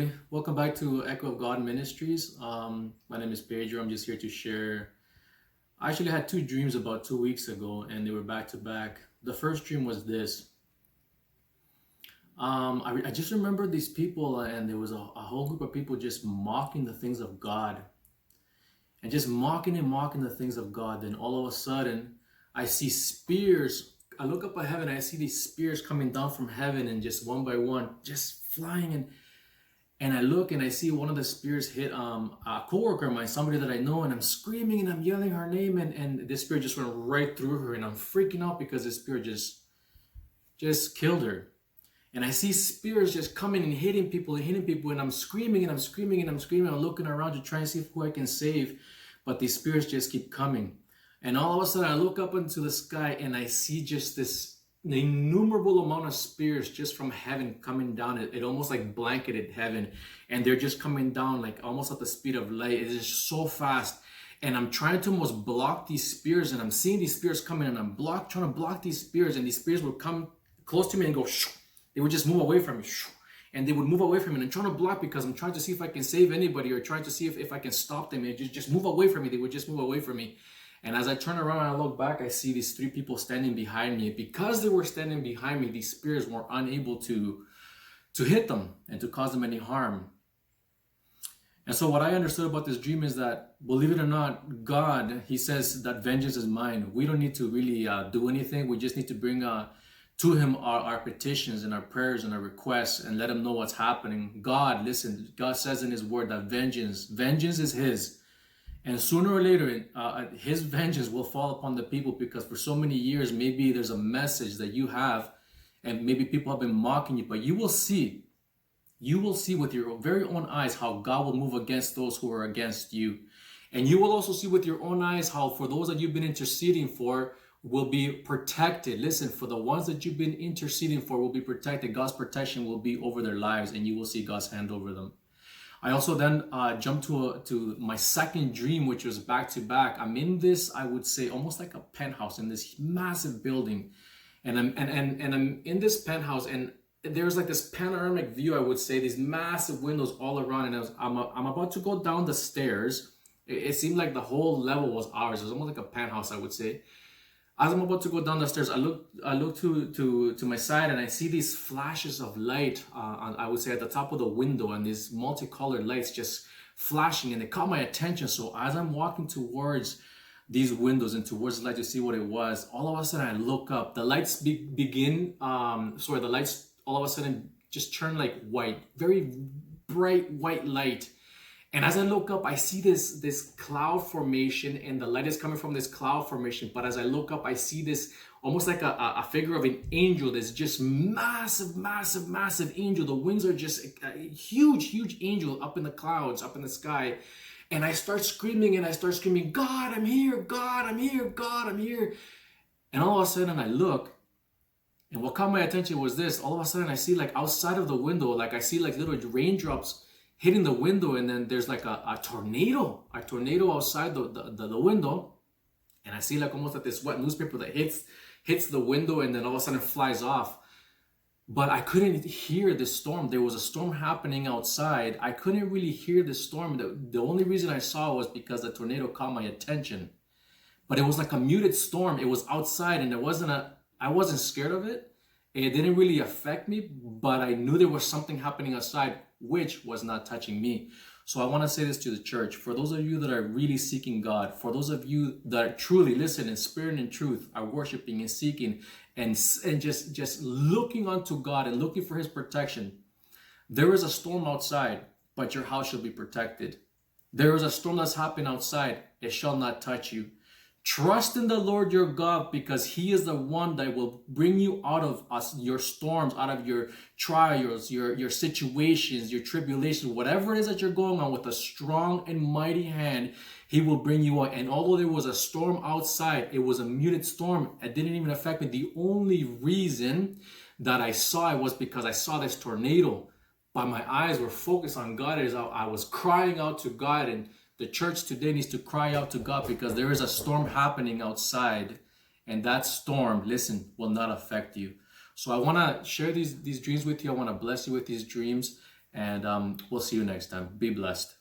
everybody. Welcome back to Echo of God Ministries. My name is Pedro. I'm just here to share. I actually had two dreams about 2 weeks ago, and they were back to back. The first dream was this. I just remember these people, and there was a whole group of people just mocking the things of God, and just mocking and mocking the things of God. Then all of a sudden, I see spears. I look up at heaven, and I see these spears coming down from heaven, and just one by one, just flying. And I look and I see one of the spears hit a coworker of mine, somebody that I know, and I'm screaming and I'm yelling her name, and this spear just went right through her, and I'm freaking out because this spear just killed her. And I see spears just coming and hitting people, and I'm screaming and I'm screaming and I'm screaming. I'm looking around to try and see who I can save, but these spears just keep coming. And all of a sudden I look up into the sky and I see just this innumerable amount of spears just from heaven coming down. It almost like blanketed heaven, and they're just coming down like almost at the speed of light. It is so fast, and I'm trying to almost block these spears, and I'm seeing these spears coming, and I'm trying to block these spears, and these spears would come close to me and go shoo. They would just move away from me, shoo, and they would move away from me, and I'm trying to block because I'm trying to see if I can save anybody or trying to see if I can stop them, and just move away from me. They would just move away from me. And as I turn around and I look back, I see these three people standing behind me. Because they were standing behind me, these spears were unable to hit them and to cause them any harm. And so what I understood about this dream is that, believe it or not, God, He says that vengeance is mine. We don't need to really do anything. We just need to bring to Him our petitions and our prayers and our requests and let Him know what's happening. God, listen, God says in His word that vengeance is His. And sooner or later, His vengeance will fall upon the people, because for so many years, maybe there's a message that you have, and maybe people have been mocking you, but you will see with your very own eyes how God will move against those who are against you. And you will also see with your own eyes how for those that you've been interceding for will be protected. Listen, for the ones that you've been interceding for will be protected. God's protection will be over their lives, and you will see God's hand over them. I also then jumped to my second dream, which was back to back. I'm in this, I would say, almost like a penthouse in this massive building, and I'm in this penthouse, and there's like this panoramic view, I would say, these massive windows all around, and I'm about to go down the stairs. It seemed like the whole level was ours. It was almost like a penthouse, I would say. As I'm about to go down the stairs, I look to my side, and I see these flashes of light, I would say at the top of the window, and these multicolored lights just flashing, and it caught my attention. So as I'm walking towards these windows and towards the light to see what it was, all of a sudden I look up. The lights the lights all of a sudden just turn like white, very bright white light. And as I look up, I see this cloud formation, and the light is coming from this cloud formation. But as I look up, I see this almost like a figure of an angel. That's just massive, massive, massive angel. The wings are just a huge, huge angel up in the clouds, up in the sky. And I start screaming, God, I'm here, God, I'm here, God, I'm here. And all of a sudden I look, and what caught my attention was this. All of a sudden I see, like outside of the window, like I see like little raindrops hitting the window, and then there's like a tornado outside the window, and I see like almost like this wet newspaper that hits the window, and then all of a sudden flies off. But I couldn't hear the storm. There was a storm happening outside. I couldn't really hear the storm. The only reason I saw was because the tornado caught my attention. But it was like a muted storm. It was outside, and I wasn't scared of it. It didn't really affect me, but I knew there was something happening outside, which was not touching me. So I want to say this to the church. For those of you that are really seeking God, for those of you that are truly, listen, in spirit and in truth, are worshiping and seeking and just looking unto God and looking for His protection, there is a storm outside, but your house shall be protected. There is a storm that's happening outside. It shall not touch you. Trust in the Lord your God, because He is the one that will bring you out of your storms, out of your trials, your situations, your tribulations, whatever it is that you're going on. With a strong and mighty hand, He will bring you out. And although there was a storm outside, it was a muted storm. It didn't even affect me. The only reason that I saw it was because I saw this tornado, but my eyes were focused on God. As I was crying out to God. And the church today needs to cry out to God, because there is a storm happening outside, and that storm, listen, will not affect you. So I want to share these dreams with you. I want to bless you with these dreams. And we'll see you next time. Be blessed.